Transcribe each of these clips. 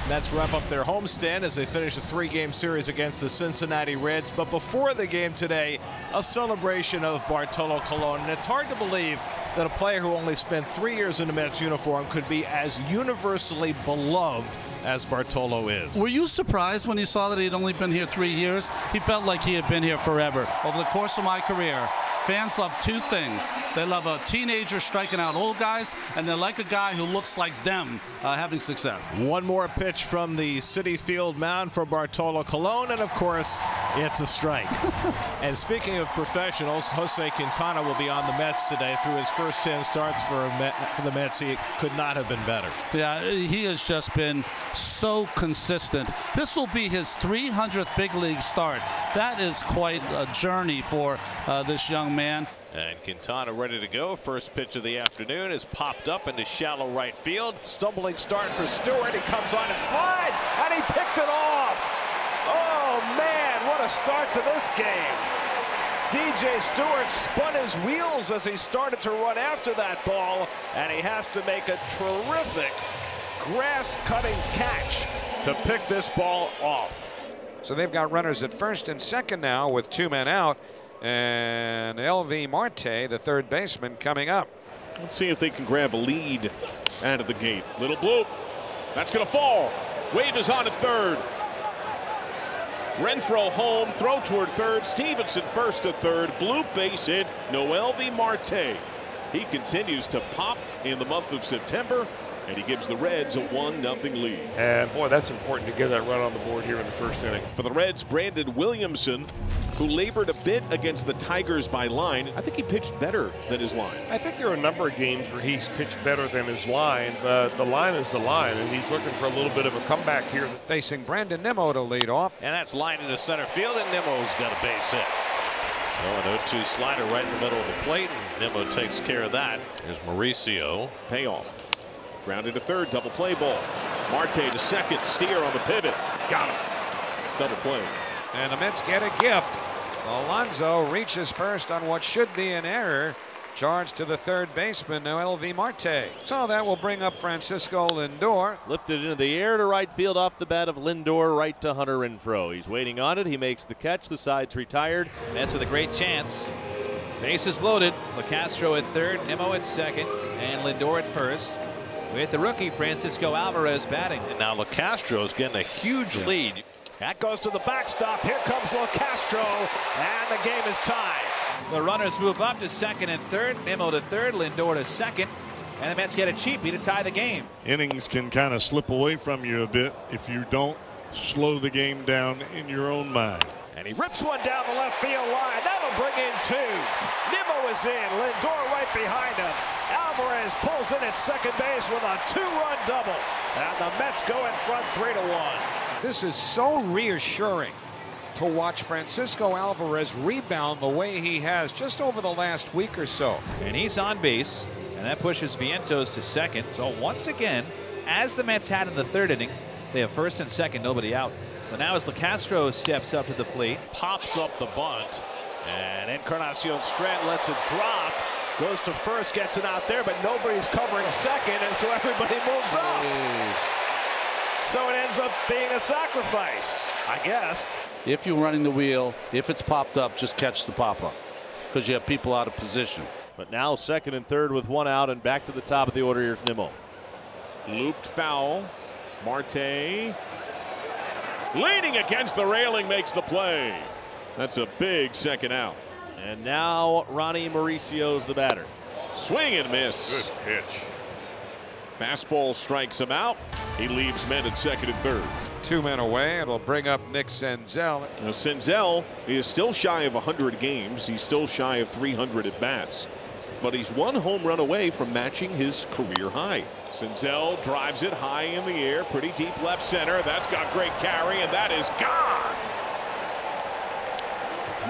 Mets wrap up their homestand as they finish a 3-game series against the Cincinnati Reds. But before the game today, a celebration of Bartolo Colon. And it's hard to believe that a player who only spent 3 years in the Mets uniform could be as universally beloved as Bartolo is. Were you surprised when you saw that he'd only been here 3 years? He felt like he had been here forever. Over the course of my career, fans love two things. They love a teenager striking out old guys, and they like a guy who looks like them having success. One more pitch from the Citi Field mound for Bartolo Colon, and of course, it's a strike. And speaking of professionals, José Quintana will be on the Mets today. Through his first 10 starts for the Mets, he could not have been better. Yeah, he has just been so consistent. This will be his 300th big league start. That is quite a journey for this young man. And Quintana ready to go. First pitch of the afternoon is popped up into shallow right field. Stumbling start for Stewart. He comes on and slides, and he picked it off. Oh man, what a start to this game. DJ Stewart spun his wheels as he started to run after that ball, and he has to make a terrific grass-cutting catch to pick this ball off. So they've got runners at first and second now with 2 men out. And L.V. Marte, the third baseman, coming up. Let's see if they can grab a lead out of the gate. Little bloop. That's going to fall. Wave is on at third. Renfroe home, throw toward third. Stevenson first to third. Bloop base hit. No L.V. Marte. He continues to pop in the month of September, and he gives the Reds a 1-0 lead. And boy, that's important to get that run on the board here in the first inning. For the Reds, Brandon Williamson, who labored a bit against the Tigers by line. I think he pitched better than his line. I think there are a number of games where he's pitched better than his line, but the line is the line, and he's looking for a little bit of a comeback here. Facing Brandon Nimmo to lead off. And that's lined into center field, and Nimmo's got a base hit. So an 0-2 slider right in the middle of the plate, and Nimmo takes care of that. Here's Mauricio. Payoff. Grounded to third, double play ball. Marte to second, Steer on the pivot. Got him. Double play. And the Mets get a gift. Alonso reaches first on what should be an error. Charge to the third baseman, now L.V. Marte. So that will bring up Francisco Lindor. Lifted into the air to right field off the bat of Lindor, right to Hunter Renfroe. He's waiting on it. He makes the catch. The side's retired. Mets with a great chance. Bases loaded. LeCastro at third, Nimmo at second, and Lindor at first. With the rookie Francisco Alvarez batting. And now LeCastro's getting a huge lead. That goes to the backstop. Here comes LeCastro, and the game is tied. The runners move up to second and third. Nimmo to third, Lindor to second. And the Mets get a cheapie to tie the game. Innings can kind of slip away from you a bit if you don't slow the game down in your own mind. And he rips one down the left field line. That'll bring in 2. Nimmo is in. Lindor right behind him. Alvarez pulls in at second base with a 2-run double. And the Mets go in front 3-1. This is so reassuring to watch Francisco Alvarez rebound the way he has just over the last week or so. And he's on base, and that pushes Vientos to second. So once again, as the Mets had in the third inning, they have first and second, nobody out. But now as LeCastro steps up to the plate, pops up the bunt, and Encarnacion Strand lets it drop. Goes to first, gets it out there, but nobody's covering second, and so everybody moves up. So it ends up being a sacrifice, I guess. If you're running the wheel, if it's popped up, just catch the pop-up because you have people out of position. But now second and third with 1 out, and back to the top of the order. Here's Nimmo. Looped foul. Marte leaning against the railing, makes the play. That's a big second out. And now Ronnie Mauricio's the batter. Swing and miss. Good pitch. Fastball strikes him out. He leaves men at second and third. 2 men away. It'll bring up Nick Senzel. Now Senzel is still shy of 100 games. He's still shy of 300 at bats. But he's 1 home run away from matching his career high. Senzel drives it high in the air, pretty deep left center. That's got great carry, and that is gone.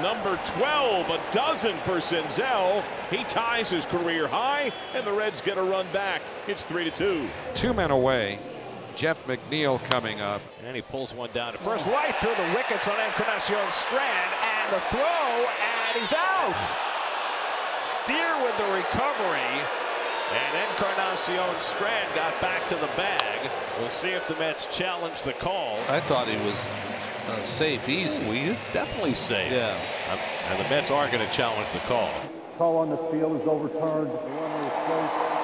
Number 12, a dozen for Senzel. He ties his career high, and the Reds get a run back. It's 3-2. 2 men away. Jeff McNeil coming up. And he pulls one down to first, right through the wickets on Encarnacion Strand, and the throw, and he's out. Steer with the recovery, And Encarnacion Strand got back to the bag. We'll see if the Mets challenge the call. I thought he was safe, easy. He's definitely safe. Yeah. And the Mets are going to challenge the call. Call on the field is overturned. The runner is safe.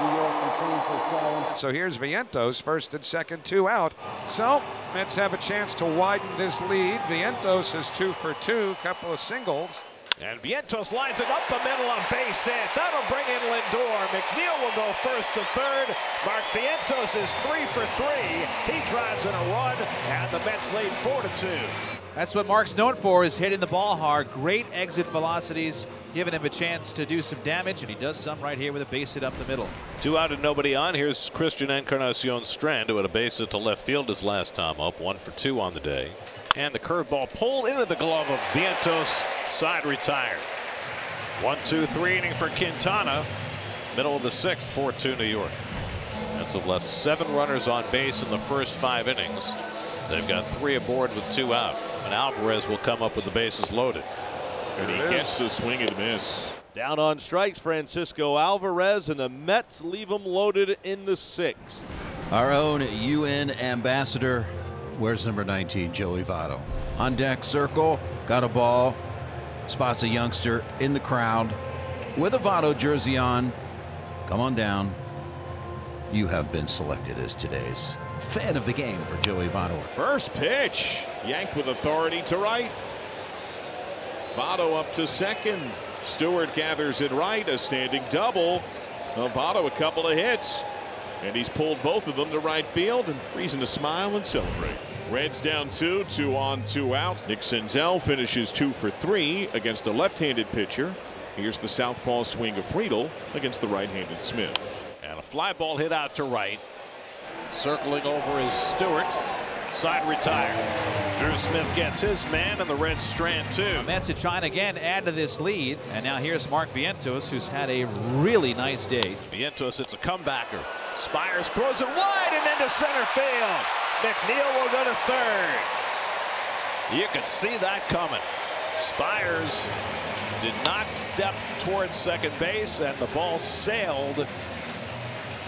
New York continues to challenge. So here's Vientos, first and second, 2 out. So Mets have a chance to widen this lead. Vientos is 2 for 2, couple of singles. And Vientos lines it up the middle on base hit. That'll bring in Lindor. McNeil will go first to third. Mark Vientos is 3 for 3. He drives in a run, and the Mets lead 4-2. That's what Mark's known for, is hitting the ball hard. Great exit velocities, giving him a chance to do some damage, and he does some right here with a base hit up the middle. 2 out and nobody on. Here's Christian Encarnacion Strand, who had a base hit to left field his last time up. 1 for 2 on the day. And the curveball pulled into the glove of Vientos. Side retired. 1-2-3 inning for Quintana. Middle of the 6th, 4-2 New York. Mets have left 7 runners on base in the first 5 innings. They've got 3 aboard with 2 out. And Alvarez will come up with the bases loaded. And he gets the swing and miss. Down on strikes, Francisco Alvarez, and the Mets leave him loaded in the 6th. Our own UN ambassador. Where's number 19, Joey Votto? On deck, circle, got a ball, spots a youngster in the crowd with a Votto jersey on. Come on down. You have been selected as today's fan of the game for Joey Votto. First pitch, yanked with authority to right. Votto up to second. Stewart gathers it right, a standing double. Votto a couple of hits. And he's pulled both of them to right field, and reason to smile and celebrate. Reds down 2, 2 on, 2 out. Nick Senzel finishes 2 for 3 against a left-handed pitcher. Here's the southpaw swing of Friedel against the right-handed Smith. And a fly ball hit out to right. Circling over is Stewart. Side retired. Drew Smith gets his man, and the Reds strand 2. The Mets are trying to again add to this lead, and now here's Mark Vientos, who's had a really nice day. Vientos, it's a comebacker. Spires throws it wide and into center field. McNeil will go to third. You can see that coming. Spires did not step towards second base, and the ball sailed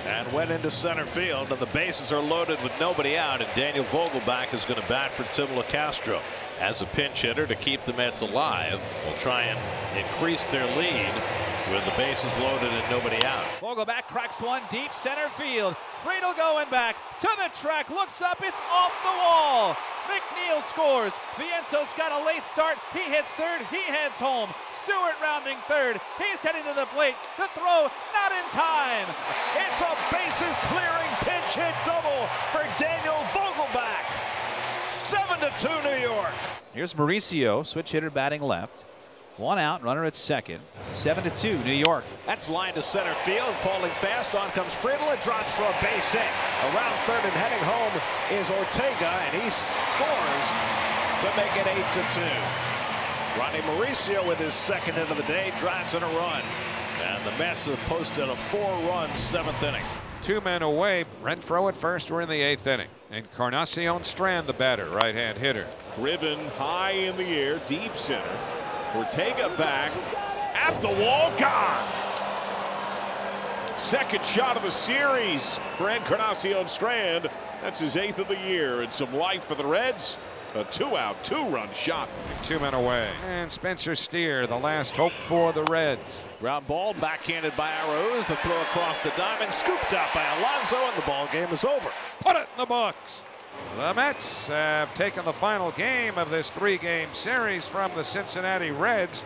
and went into center field, and the bases are loaded with nobody out, and Daniel Vogelbach is going to bat for Tim LaCastro as a pinch hitter to keep the Mets alive. Will try and increase their lead with the bases loaded and nobody out. Vogelbach cracks one deep center field. Friedel going back to the track, looks up, it's off the wall. McNeil scores. Vientos got a late start. He hits third. He heads home. Stewart rounding third. He's heading to the plate. The throw not in time. It's a bases clearing pinch hit double for Daniel Vogelbach. 7-2 New York. Here's Mauricio, switch hitter batting left. 1 out, runner at second. 7-2 New York. That's line to center field, falling fast. On comes Friedel. It drops for a base hit. Around third and heading home is Ortega, and he scores to make it 8-2. Ronnie Mauricio with his second hit of the day drives in a run, and the Mets have posted a 4-run 7th inning. 2 men away. Renfroe at first. We're in the 8th inning. Encarnacion Strand, the batter, right-hand hitter. Driven high in the air, deep center. Ortega back at the wall, gone. Second shot of the series for Encarnacion Strand. That's his 8th of the year, and some life for the Reds. A 2-out, 2-run shot. 2 men away. And Spencer Steer, the last hope for the Reds. Ground ball backhanded by Arauz. The throw across the diamond, scooped out by Alonso, and the ball game is over. Put it in the books. The Mets have taken the final game of this 3-game series from the Cincinnati Reds.